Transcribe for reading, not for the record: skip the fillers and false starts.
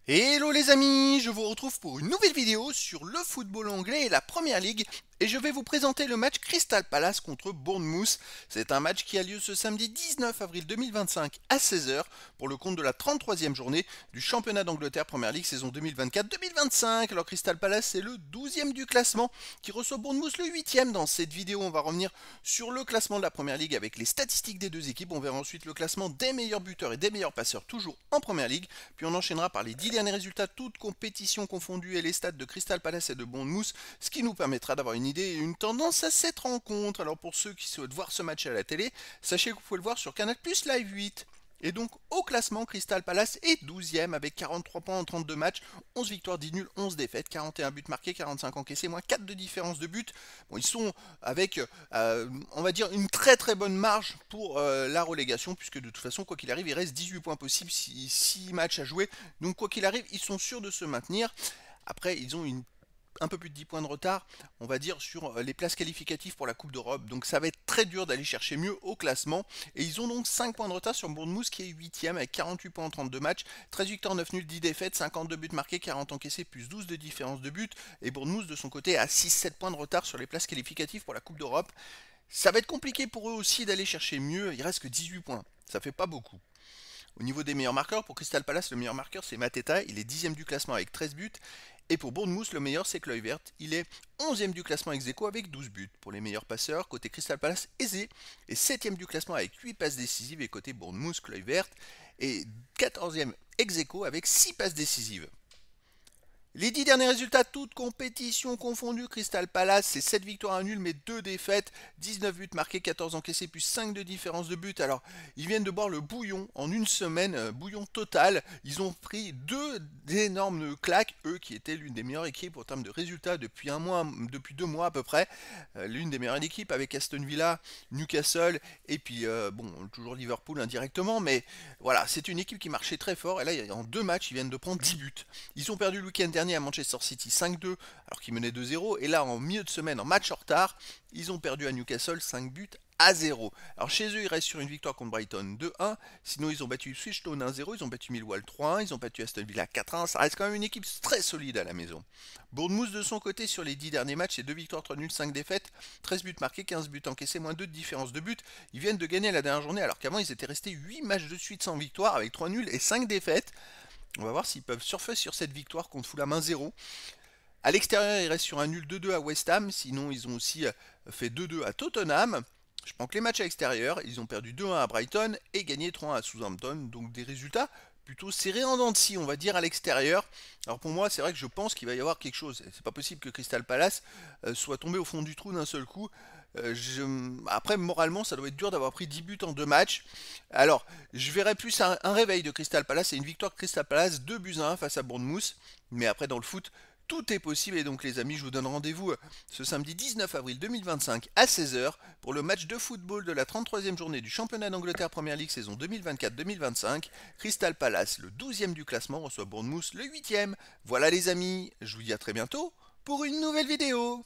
Hello les amis, je vous retrouve pour une nouvelle vidéo sur le football anglais et la Première Ligue et je vais vous présenter le match Crystal Palace contre Bournemouth. C'est un match qui a lieu ce samedi 19 avril 2025 à 16 heures pour le compte de la 33e journée du championnat d'Angleterre Première Ligue saison 2024-2025. Alors Crystal Palace c'est le 12e du classement qui reçoit Bournemouth le 8e. Dans cette vidéo on va revenir sur le classement de la Première Ligue avec les statistiques des deux équipes. On verra ensuite le classement des meilleurs buteurs et des meilleurs passeurs toujours en Première Ligue. Puis on enchaînera par les 10 derniers résultats, toutes compétitions confondues et les stats de Crystal Palace et de Bournemouth, ce qui nous permettra d'avoir une idée et une tendance à cette rencontre. Alors pour ceux qui souhaitent voir ce match à la télé, sachez que vous pouvez le voir sur Canal Plus Live 8. Et donc au classement, Crystal Palace est 12e avec 43 points en 32 matchs, 11 victoires, 10 nuls, 11 défaites, 41 buts marqués, 45 encaissés, moins 4 de différence de but. Bon, ils sont avec, on va dire, une très très bonne marge pour la relégation, puisque de toute façon, quoi qu'il arrive, il reste 18 points possibles, 6 matchs à jouer. Donc quoi qu'il arrive, ils sont sûrs de se maintenir. Après, ils ont un peu plus de 10 points de retard, on va dire, sur les places qualificatives pour la Coupe d'Europe. Donc ça va être très dur d'aller chercher mieux au classement. Et ils ont donc 5 points de retard sur Bournemouth qui est 8ème avec 48 points en 32 matchs, 13 victoires, 9 nuls, 10 défaites, 52 buts marqués, 40 encaissés, plus 12 de différence de but. Et Bournemouth de son côté a 6-7 points de retard sur les places qualificatives pour la Coupe d'Europe. Ça va être compliqué pour eux aussi d'aller chercher mieux, il reste que 18 points, ça fait pas beaucoup. Au niveau des meilleurs marqueurs, pour Crystal Palace, le meilleur marqueur c'est Mateta, il est 10ème du classement avec 13 buts. Et pour Bournemouth, le meilleur c'est Kluivert, il est 11ème du classement ex aequo avec 12 buts. Pour les meilleurs passeurs, côté Crystal Palace, Eze est 7ème du classement avec 8 passes décisives et côté Bournemouth, Kluivert est 14ème ex aequo avec 6 passes décisives. Les 10 derniers résultats, toutes compétitions confondues, Crystal Palace, c'est 7 victoires à nul mais 2 défaites, 19 buts marqués, 14 encaissés, plus 5 de différence de but. Alors, ils viennent de boire le bouillon en une semaine, bouillon total. Ils ont pris deux énormes claques, eux qui étaient l'une des meilleures équipes en termes de résultats depuis un mois, depuis 2 mois à peu près. L'une des meilleures équipes avec Aston Villa, Newcastle et puis, bon, toujours Liverpool indirectement, mais voilà, c'est une équipe qui marchait très fort et là, en 2 matchs, ils viennent de prendre 10 buts. Ils ont perdu le week-end dernier à Manchester City 5-2 alors qu'ils menaient 2-0 et là en milieu de semaine en match en retard ils ont perdu à Newcastle 5 buts à 0. Alors chez eux ils restent sur une victoire contre Brighton 2-1, sinon ils ont battu Switchstone 1-0, ils ont battu Millwall 3-1, ils ont battu Aston Villa 4-1, ça reste quand même une équipe très solide à la maison. Bournemouth de son côté sur les 10 derniers matchs c'est 2 victoires, 3 nuls, 5 défaites, 13 buts marqués, 15 buts encaissés, moins 2 de différence de but. Ils viennent de gagner la dernière journée alors qu'avant ils étaient restés 8 matchs de suite sans victoire avec 3 nuls et 5 défaites. On va voir s'ils peuvent surfer sur cette victoire contre Fulham 1-0. À l'extérieur, ils restent sur un nul 2-2 à West Ham. Sinon, ils ont aussi fait 2-2 à Tottenham. Je prends que les matchs à l'extérieur. Ils ont perdu 2-1 à Brighton et gagné 3-1 à Southampton. Donc des résultats plutôt serrés en dents de scie, on va dire, à l'extérieur. Alors pour moi, c'est vrai que je pense qu'il va y avoir quelque chose. C'est pas possible que Crystal Palace soit tombé au fond du trou d'un seul coup. Après, moralement, ça doit être dur d'avoir pris 10 buts en 2 matchs. Alors, je verrais plus un réveil de Crystal Palace et une victoire de Crystal Palace, 2 buts à 1 face à Bournemouth. Mais après, dans le foot, tout est possible. Et donc, les amis, je vous donne rendez-vous ce samedi 19 avril 2025 à 16 heures pour le match de football de la 33e journée du championnat d'Angleterre Première Ligue saison 2024-2025. Crystal Palace, le 12e du classement, reçoit Bournemouth, le 8e. Voilà, les amis, je vous dis à très bientôt pour une nouvelle vidéo.